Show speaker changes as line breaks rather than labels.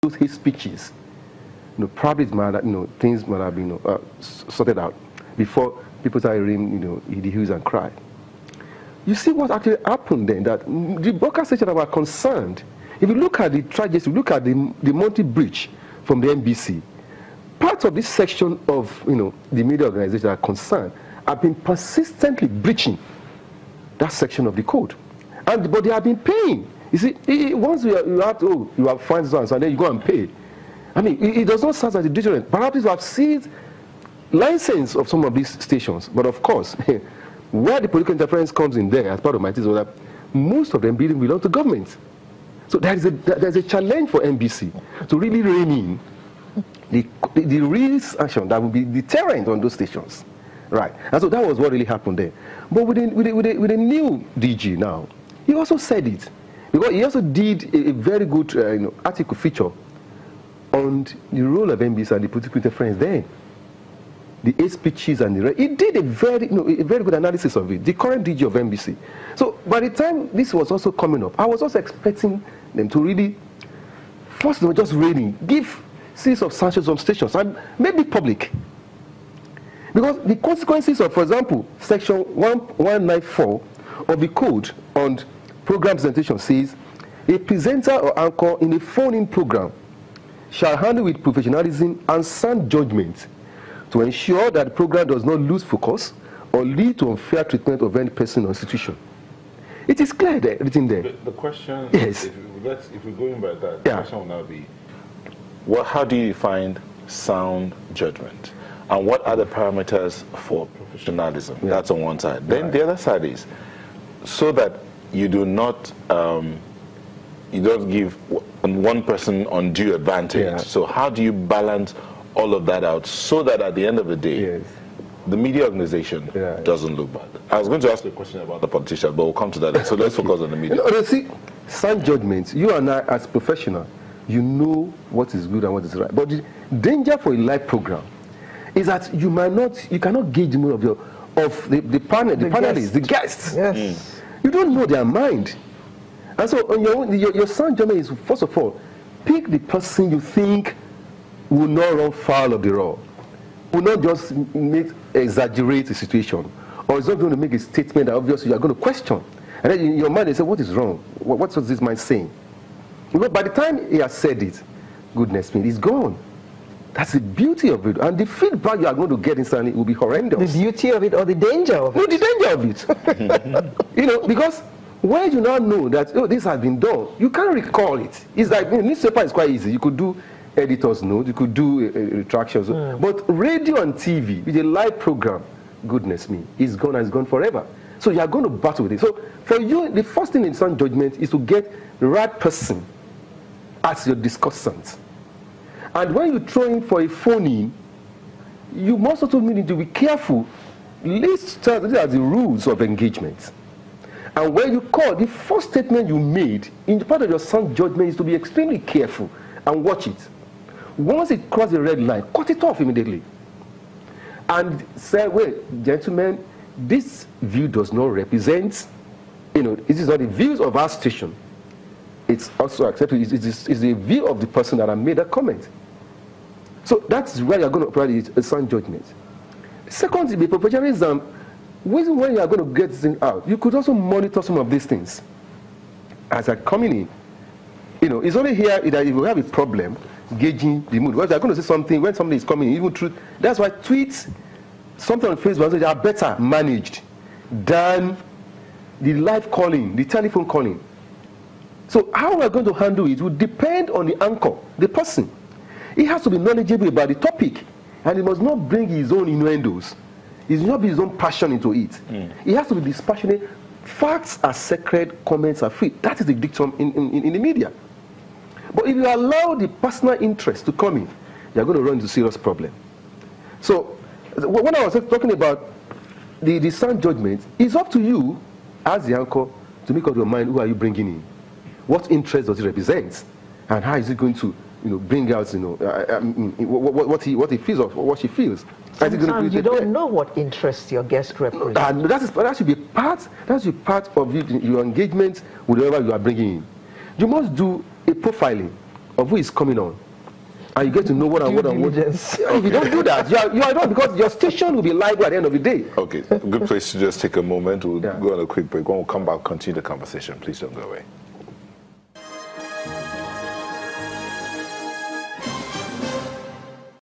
those hate speeches, probably things might have been sorted out before people started ringing, the hues and cry. You see what actually happened then, that the broadcast stations were concerned. If you look at the tragedy, look at the monthly breach from the NBC, part of this section of the media organizations that are concerned have been persistently breaching that section of the code. But they have been paying. You see, once you have fines and then you go and pay. I mean, it does not serve as a deterrent. Perhaps you have seized license of some of these stations, but of course, where the political interference comes in there, as part of my thesis, was that most of them belong to government. So there's a challenge for NBC to really rein in the real action that will be deterrent on those stations, right? And so that was what really happened there. But with the new DG now, he also said it, because he also did a very good article feature on the role of NBC and the political interference then. The hate speeches and the rest. He did a very good analysis of it, the current DG of NBC. So by the time this was also coming up, I was also expecting them to really, first they were just reigning, give series of sanctions on stations and maybe public. Because the consequences of, for example, section 1194 of the code on program presentation says, a presenter or anchor in a phone-in program shall handle with professionalism and sound judgment to ensure that the program does not lose focus or lead to unfair treatment of any person or institution. It is clear there, written there.
The question,
yes.
If we're going by that, the question will now be, how do you find sound judgment? And what are the parameters for professionalism? Yeah. That's on one side. Then the other side is, so that you do not, you don't give one person undue advantage. Yeah. So how do you balance all of that out so that at the end of the day, the media organization doesn't look bad? I was going to ask you a question about the politicians, but we'll come to that. So let's focus on the media.
See, sound judgment, you and I as professionals, you know what is good and what is right. But the danger for a live program is that you cannot gauge the mood of the panelists, the guests.
Yes.
You don't know their mind. And so on your sound judgment is, first of all, pick the person you think will not run foul of the law, will not just exaggerate the situation, or is not going to make a statement that obviously you are going to question. And then in your mind, you say, what is wrong? What was this man saying? By the time he has said it, goodness me, it's gone. That's the beauty of it. And the feedback you are going to get instantly will be horrendous.
The beauty of it or the danger of it?
No, the danger of it. Because when you now know that, this has been done, you can't recall it. It's like, newspaper is quite easy. You could do editor's note, you could do retractions. But radio and TV, with a live program, goodness me, it's gone and it's gone forever. So you are going to battle with it. So for you, the first thing in sound judgment is to get the right person as your discussant. And when you throw in for a phone-in, you must also need to be careful. These are the rules of engagement. And when you call, the first statement you made in part of your sound judgment is to be extremely careful and watch it. Once it crosses the red line, cut it off immediately. And say, wait, gentlemen, this view does not represent, it is not the views of our station. It's also accepted, it's the view of the person that I made that comment. So that's where you're going to apply a sound judgment. Second, the professionalism, when you are going to get this thing out, you could also monitor some of these things as they're coming in. It's only here that if you have a problem gauging the mood. Well, they're going to say something when somebody is coming, even through. That's why tweets, something on Facebook, they are better managed than the live calling, the telephone calling. So how we're going to handle it will depend on the anchor, the person. He has to be knowledgeable about the topic, and he must not bring his own innuendos. He must not be his own passion into it. He has to be dispassionate. Facts are sacred, comments are free. That is the dictum in the media. But if you allow the personal interest to come in, you're going to run into serious problem. So when I was talking about the sound judgment, it's up to you as the anchor to make up your mind, who are you bringing in? What interest does it represent? And how is it going to bring out what he feels or what she feels?
Sometimes you don't know what interests your guest represents.
And that should be part of your engagement with whoever you are bringing in. You must do a profiling. of who is coming on. And you get to know what and what and what.
Diligence.
If you don't do that, you are done, because your station will be liable at the end of the day.
Okay, good place to just take a moment. We'll go on a quick break. When we come back, continue the conversation. Please don't go away.